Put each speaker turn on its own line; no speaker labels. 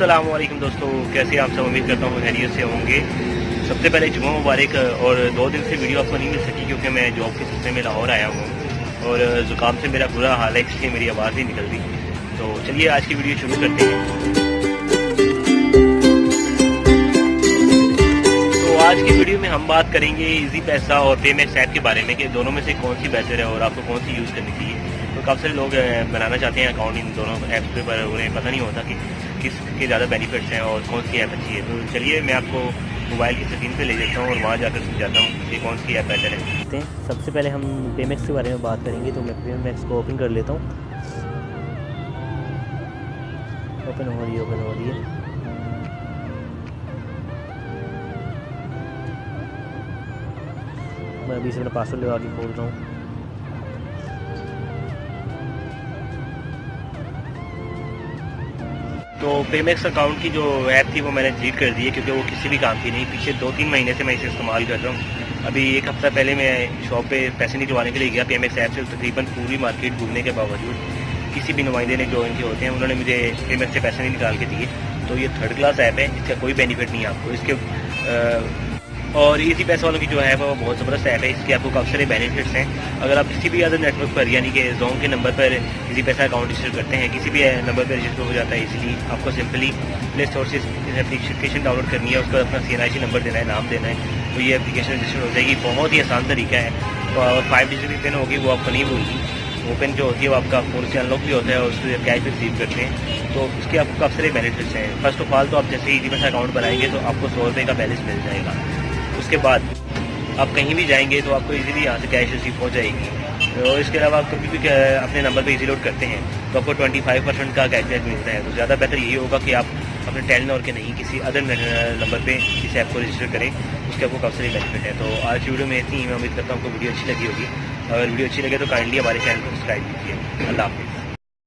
अस्सलाम वालेकुम दोस्तों, कैसे आप सब? उम्मीद करता हूँ खैरियत से होंगे। सबसे पहले जुम्मा मुबारक। और 2 दिन से वीडियो आपको नहीं मिल सकी क्योंकि मैं जॉब के सिलसिले में लाहौर आया हूँ और ज़ुकाम से मेरा बुरा हाल है, इसलिए मेरी आवाज़ नहीं निकल रही। तो चलिए आज की वीडियो शुरू करते हैं। तो आज की वीडियो में हम बात करेंगे इजी पैसा और पेमेंट्स ऐप के बारे में कि दोनों में से कौन सी बेहतर है और आपको कौन सी यूज़ करनी चाहिए। तो काफ़ी सारे लोग बनाना चाहते हैं अकाउंट इन दोनों ऐप्स पे, पर उन्हें पता नहीं होता कि किसके ज़्यादा बेनिफिट्स हैं और कौन सी ऐप अच्छी है। तो चलिए मैं आपको मोबाइल की स्क्रीन पे ले जाता हूँ और वहाँ जाकर समझाता हूँ कि कौन सी ऐप बेहतर है।
सबसे पहले हम पेमेक्स के बारे में बात करेंगे। तो मैं पेमेक्स को ओपन कर लेता हूँ। ओपन हो रही है। मैं अभी से अपना पासवर्ड लगा के खोल रहा हूँ।
तो पेमेक्स अकाउंट की जो ऐप थी वो मैंने डिलीट कर दी है क्योंकि वो किसी भी काम की नहीं। पीछे 2-3 महीने से मैं इसे इस्तेमाल कर रहा हूँ। अभी 1 हफ्ता पहले मैं शॉप पे पैसे निकलवाने के लिए गया पेमेक्स ऐप से। तकरीबन पूरी मार्केट घूमने के बावजूद किसी भी नुमाइंदे ने जो इनके होते हैं उन्होंने मुझे पेमेक्स से पैसे नहीं निकाल के दिए। तो ये 3rd क्लास ऐप है, इसका कोई बेनिफिट नहीं है आपको। इसके और इजी पैसा वालों की जो है वो बहुत ज़बरदस्त ऐप है। इसके आपको काफ़ी सारे बेनिफिट्स हैं। अगर आप किसी भी अदर नेटवर्क पर यानी कि जोन के नंबर पर इजी पैसा अकाउंट रजिस्टर करते हैं, किसी भी नंबर पर रजिस्टर हो जाता है इजीली। आपको सिंपली प्ले स्टोर से एप्लीकेशन डाउनलोड करनी है, उस पर अपना CNIC नंबर देना है, नाम देना है, तो ये एप्लीकेशन रजिस्टर हो जाएगी। बहुत ही आसान तरीका है। और 5 डिजिट पिन होगी, वो आपको नहीं भूलगी। वो पिन जो होती है वो आपका फ़ोन से अनलॉक भी होता है और उससे कैश भी रिसीव करते हैं। तो इसके आपको काफ़ी सारे बेनिफिट्स हैं। फर्स्ट ऑफ ऑल तो आप जैसे इजी पैसा अकाउंट बनाएंगे तो आपको 100 रुपये का बैलेंस मिल जाएगा। उसके बाद आप कहीं भी जाएंगे तो आपको इजीली यहाँ से कैश रिसीव हो जाएगी। और इसके अलावा आप कभी भी अपने नंबर पे इजी लोड करते हैं तो आपको 25% का कैशबैक मिलता है। तो ज़्यादा बेहतर यही होगा कि आप अपने टेलीनॉर के नहीं किसी अदर नंबर पे इस ऐप को रजिस्टर करें, उसके आपको काफ़ी सारे बेनिफिट है। तो आज की वीडियो में इतनी ही। मैं उम्मीद करता हूँ आपको वीडियो अच्छी लगी होगी। अगर वीडियो अच्छी लगे तो काइंडली हमारे चैनल को सब्सक्राइब कीजिए। अल्लाह हाफिज़।